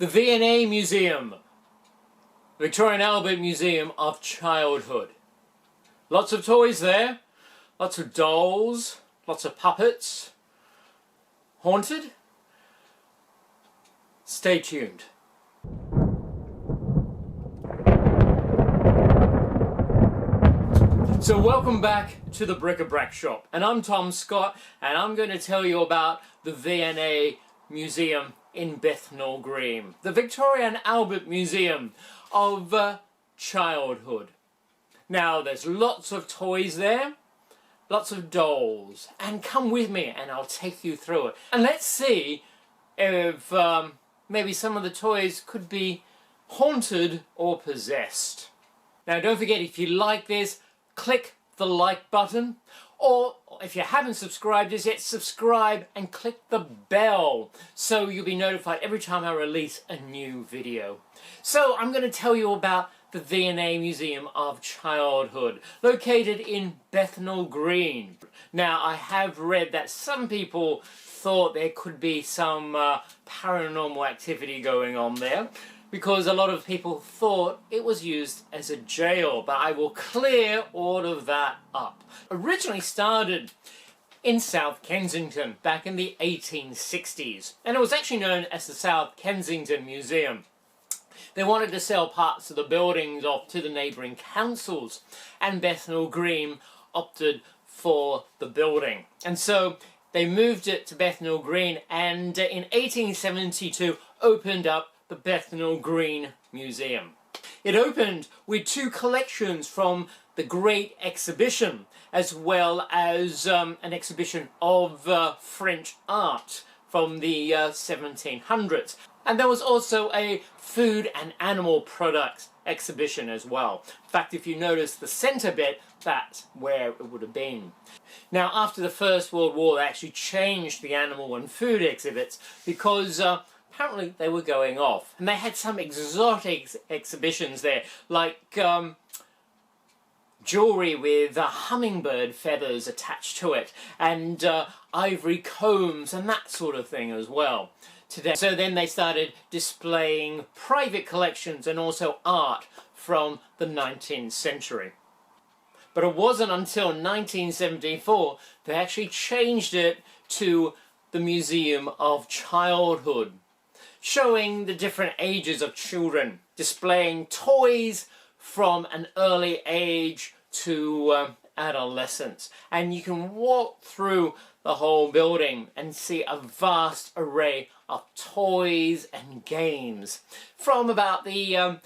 The V&A Museum, Victoria and Albert Museum of Childhood. Lots of toys there, lots of dolls, lots of puppets. Haunted? Stay tuned. So welcome back to the Bric-a-Brac Shop, and I'm Tom Scott, and I'm going to tell you about the V&A Museum in Bethnal Green, the Victoria and Albert Museum of Childhood. Now there's lots of toys there, lots of dolls, and come with me and I'll take you through it. And let's see if maybe some of the toys could be haunted or possessed. Now don't forget, if you like this, click the like button, or if you haven't subscribed as yet, subscribe and click the bell so you'll be notified every time I release a new video. So I'm going to tell you about the V&A Museum of Childhood, located in Bethnal Green. Now I have read that some people thought there could be some paranormal activity going on there, because a lot of people thought it was used as a jail, but I will clear all of that up. Originally started in South Kensington back in the 1860s, and it was actually known as the South Kensington Museum. They wanted to sell parts of the buildings off to the neighbouring councils, and Bethnal Green opted for the building. And so they moved it to Bethnal Green, and in 1872 opened up the Bethnal Green Museum. It opened with two collections from the Great Exhibition, as well as an exhibition of French art from the 1700s. And there was also a food and animal products exhibition as well. In fact, if you notice the centre bit, that's where it would have been. Now, after the First World War, they actually changed the animal and food exhibits because apparently they were going off. And they had some exotic exhibitions there, like jewellery with hummingbird feathers attached to it, and ivory combs and that sort of thing as well. So then they started displaying private collections and also art from the 19th century. But it wasn't until 1974 they actually changed it to the Museum of Childhood, showing the different ages of children, displaying toys from an early age to adolescence. And you can walk through the whole building and see a vast array of toys and games from about the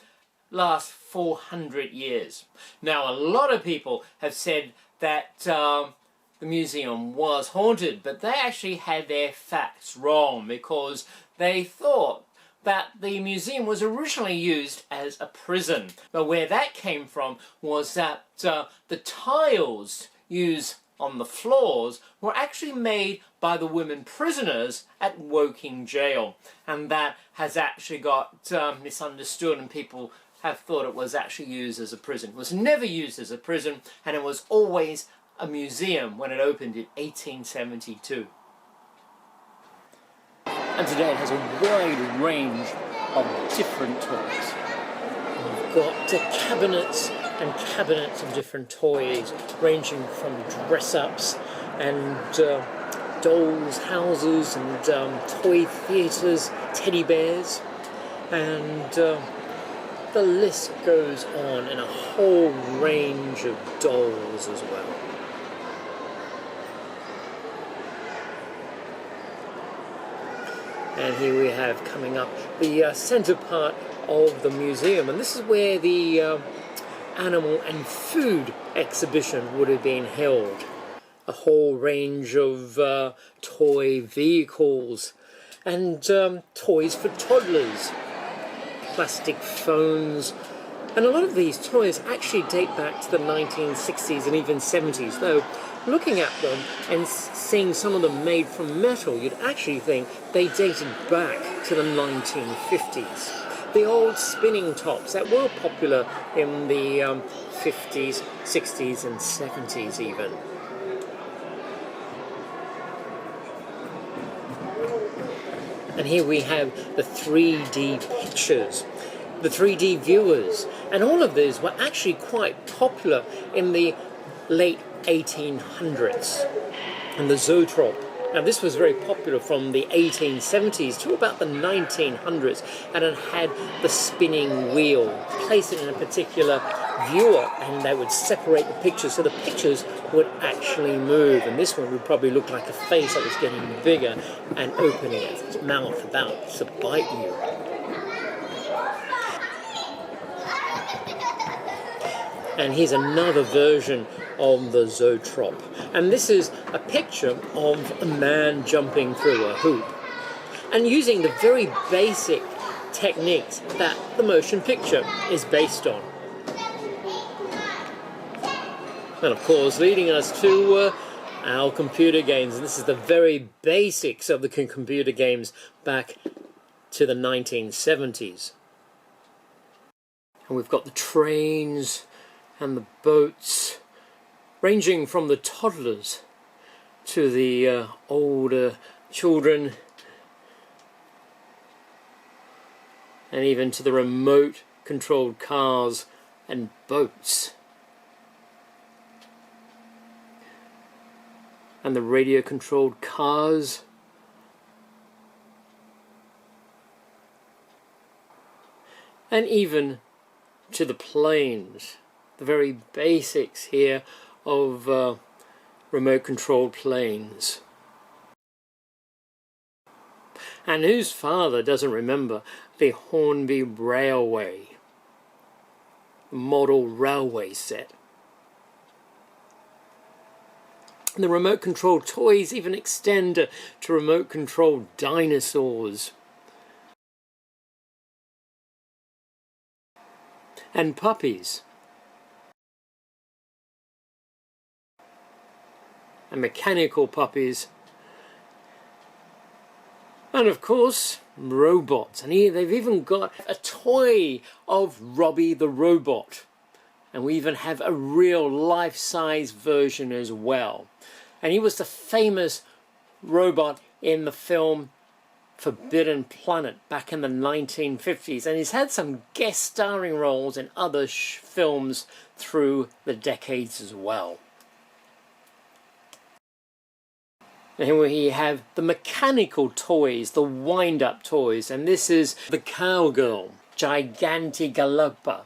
last 400 years. Now, a lot of people have said that the museum was haunted, but they actually had their facts wrong, because they thought that the museum was originally used as a prison. But where that came from was that the tiles used on the floors were actually made by the women prisoners at Woking Jail, and that has actually got misunderstood, and people have thought it was actually used as a prison. It was never used as a prison, and it was always a museum when it opened in 1872. And today it has a wide range of different toys. We've got cabinets and cabinets of different toys, ranging from dress-ups and dolls' houses and toy theatres, teddy bears, and the list goes on, and a whole range of dolls as well. And here we have, coming up, the centre part of the museum, and this is where the animal and food exhibition would have been held. A whole range of toy vehicles and toys for toddlers, plastic phones, and a lot of these toys actually date back to the 1960s and even 70s, though looking at them and seeing some of them made from metal, you'd actually think they dated back to the 1950s. The old spinning tops that were popular in the 50s, 60s and 70s even. And here we have the 3D pictures, the 3D viewers, and all of these were actually quite popular in the late 1800s. And the zoetrope. Now this was very popular from the 1870s to about the 1900s, and it had the spinning wheel. Place it in a particular viewer and they would separate the pictures so the pictures would actually move, and this one would probably look like a face that was getting bigger and opening its mouth about to bite you. And here's another version of the zoetrope. And this is a picture of a man jumping through a hoop and using the very basic techniques that the motion picture is based on. And of course, leading us to our computer games. And this is the very basics of the computer games back to the 1970s. And we've got the trains and the boats, ranging from the toddlers to the older children, and even to the remote controlled cars and boats, and the radio controlled cars, and even to the planes. The very basics here of remote controlled planes. And whose father doesn't remember the Hornby Railway, model railway set? The remote controlled toys even extend to remote controlled dinosaurs and puppies. And mechanical puppies, and of course robots. And here they've even got a toy of Robbie the robot, and we even have a real life-size version as well. And he was the famous robot in the film Forbidden Planet back in the 1950s, and he's had some guest starring roles in other films through the decades as well. And here we have the mechanical toys, the wind-up toys, and this is the Cowgirl, Gigantagalopa,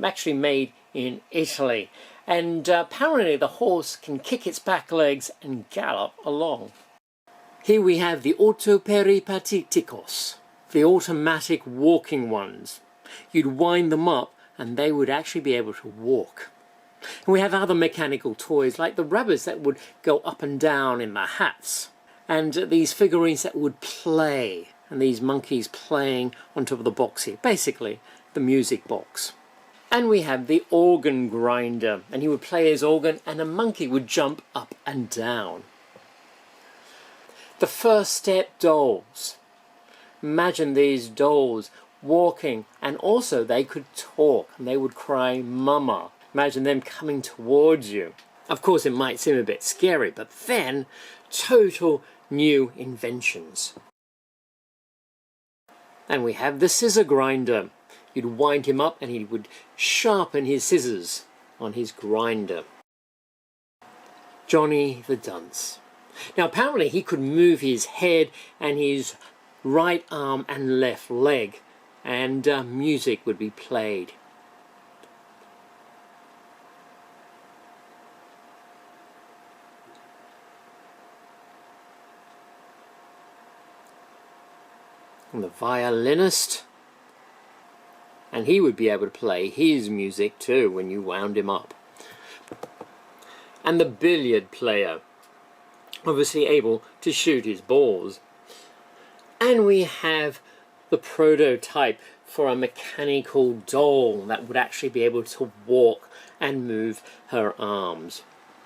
actually made in Italy. And apparently the horse can kick its back legs and gallop along. Here we have the Autoperipatetikos, the automatic walking ones. You'd wind them up and they would actually be able to walk. And we have other mechanical toys like the rabbits that would go up and down in the hats, and these figurines that would play, and these monkeys playing on top of the box here, basically the music box. And we have the organ grinder, and he would play his organ and a monkey would jump up and down. The First Step dolls. Imagine these dolls walking, and also they could talk and they would cry mama. Imagine them coming towards you. Of course, it might seem a bit scary, but then, total new inventions. And we have the scissor grinder. You'd wind him up and he would sharpen his scissors on his grinder. Johnny the Dunce. Now apparently he could move his head and his right arm and left leg, and music would be played. And the violinist, and he would be able to play his music too when you wound him up. And the billiard player, obviously able to shoot his balls. And we have the prototype for a mechanical doll that would actually be able to walk and move her arms.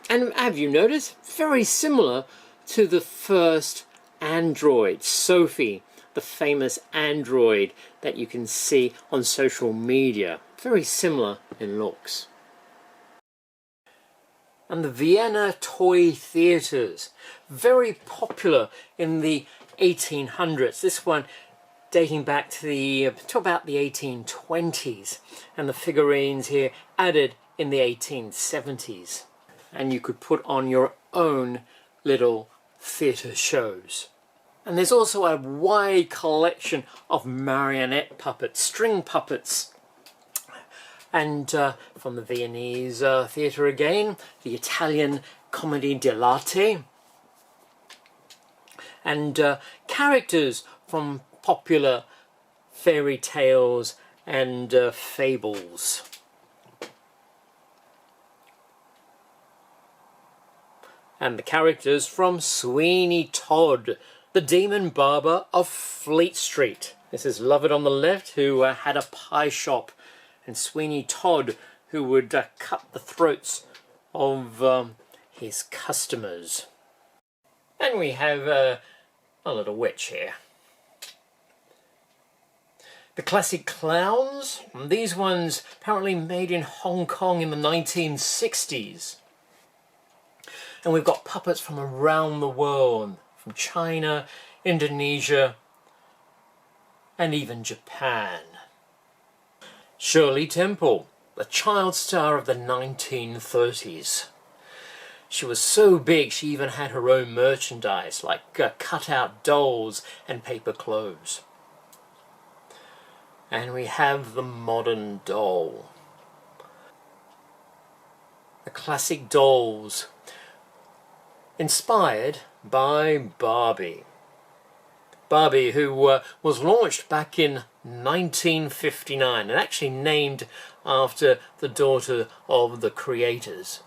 And have you noticed? Very similar to the first android, Sophie, the famous android that you can see on social media. Very similar in looks. And the Vienna Toy Theatres, very popular in the 1800s. This one dating back to about the 1820s, and the figurines here added in the 1870s. And you could put on your own little theatre shows. And there's also a wide collection of marionette puppets, string puppets. And from the Viennese theatre again, the Italian Commedia dell'arte. And characters from popular fairy tales and fables. And the characters from Sweeney Todd, the demon barber of Fleet Street. This is Lovett on the left, who had a pie shop, and Sweeney Todd, who would cut the throats of his customers. And we have a little witch here. The classic clowns, these ones apparently made in Hong Kong in the 1960s. And we've got puppets from around the world, from China, Indonesia, and even Japan. Shirley Temple, the child star of the 1930s. She was so big she even had her own merchandise, like cut-out dolls and paper clothes. And we have the modern doll. The classic dolls, inspired by Barbie. Barbie, who was launched back in 1959 and actually named after the daughter of the creators.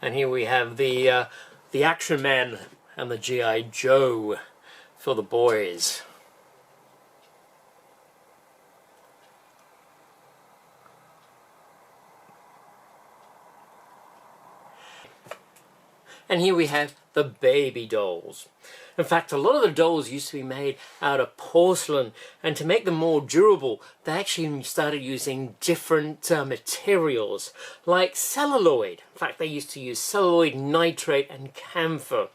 And here we have the Action Man and the G.I. Joe for the boys. And here we have the baby dolls. In fact, a lot of the dolls used to be made out of porcelain, and to make them more durable, they actually started using different materials, like celluloid. In fact, they used to use celluloid, nitrate, and camphor.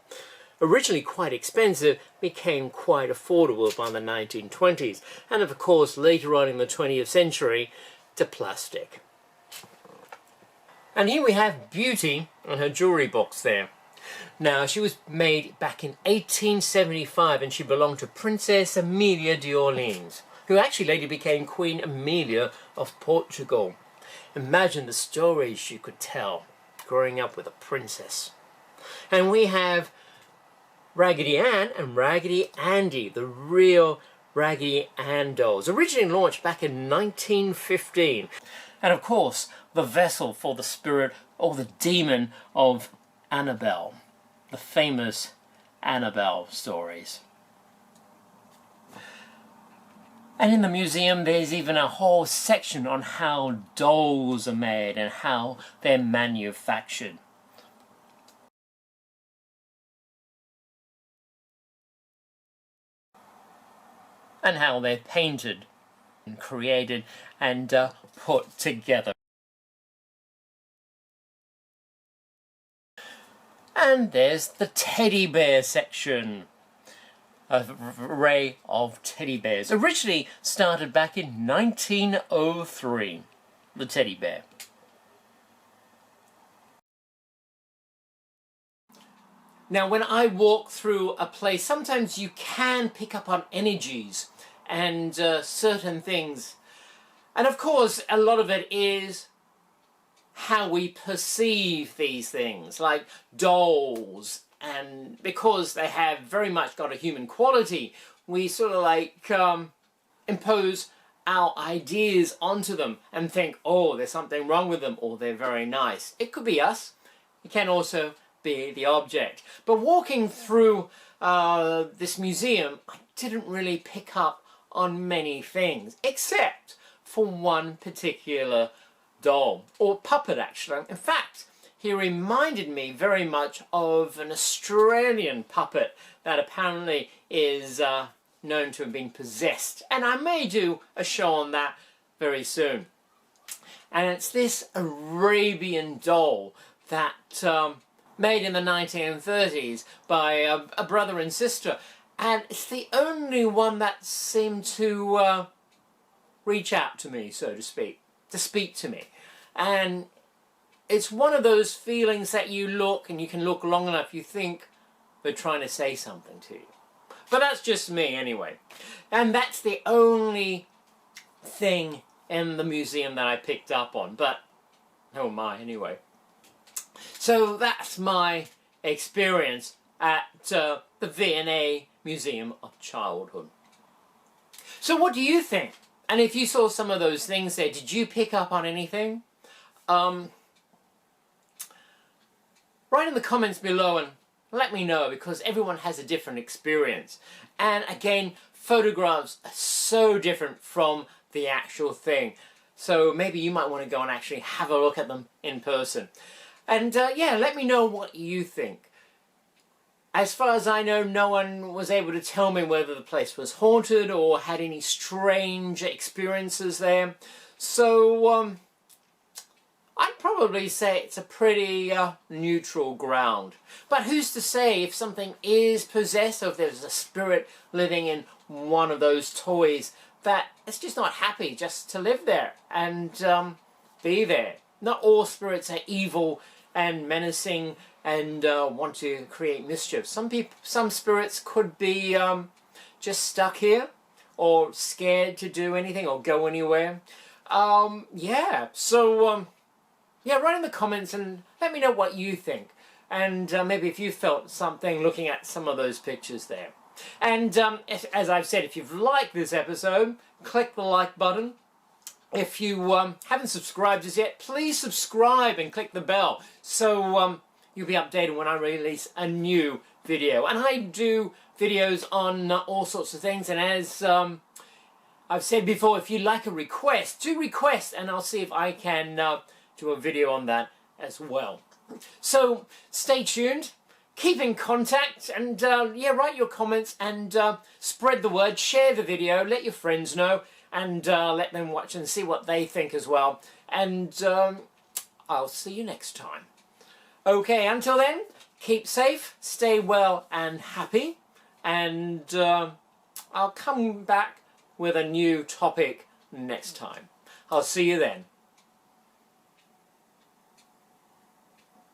Originally quite expensive, became quite affordable by the 1920s, and of course, later on in the 20th century, to plastic. And here we have Beauty and her jewellery box there. Now, she was made back in 1875, and she belonged to Princess Amelia de Orleans, who actually later became Queen Amelia of Portugal. Imagine the stories she could tell growing up with a princess. And we have Raggedy Ann and Raggedy Andy, the real Raggedy Ann dolls, originally launched back in 1915. And of course, the vessel for the spirit or the demon of Annabelle, the famous Annabelle stories. And in the museum there's even a whole section on how dolls are made and how they're manufactured. And how they're painted and created and put together. And there's the teddy bear section. An array of teddy bears. Originally started back in 1903. The teddy bear. Now, when I walk through a place, sometimes you can pick up on energies and certain things. And of course, a lot of it is how we perceive these things, like dolls, and because they have very much got a human quality, we sort of like impose our ideas onto them and think, oh, there's something wrong with them, or they're very nice. It could be us. It can also be the object. But walking through this museum, I didn't really pick up on many things, except for one particular doll, or puppet actually. In fact, he reminded me very much of an Australian puppet that apparently is known to have been possessed. And I may do a show on that very soon. And it's this Arabian doll that made in the 1930s by a brother and sister, and it's the only one that seemed to reach out to me, so to speak to me. And it's one of those feelings that you look, and you can look long enough, you think they're trying to say something to you. But that's just me anyway. And that's the only thing in the museum that I picked up on. But, oh my, anyway. So that's my experience at the V&A Museum of Childhood. So what do you think? And if you saw some of those things there, did you pick up on anything? Write in the comments below and let me know, because everyone has a different experience. And again, photographs are so different from the actual thing. So maybe you might want to go and actually have a look at them in person. And yeah, let me know what you think. As far as I know, no one was able to tell me whether the place was haunted or had any strange experiences there. So I'd probably say it's a pretty neutral ground. But who's to say if something is possessed, or if there's a spirit living in one of those toys, that it's just not happy just to live there and be there. Not all spirits are evil and menacing and want to create mischief. Some spirits could be just stuck here, or scared to do anything or go anywhere. Yeah, so yeah, write in the comments and let me know what you think. And maybe if you felt something looking at some of those pictures there. And as I've said, if you've liked this episode, click the like button. If you haven't subscribed as yet, please subscribe and click the bell, so you'll be updated when I release a new video. And I do videos on all sorts of things, and as I've said before, if you like a request, do request, and I'll see if I can do a video on that as well. So stay tuned, keep in contact, and yeah, write your comments and spread the word, share the video, let your friends know, and let them watch and see what they think as well. And I'll see you next time. Okay, until then, keep safe, stay well and happy, and I'll come back with a new topic next time. I'll see you then.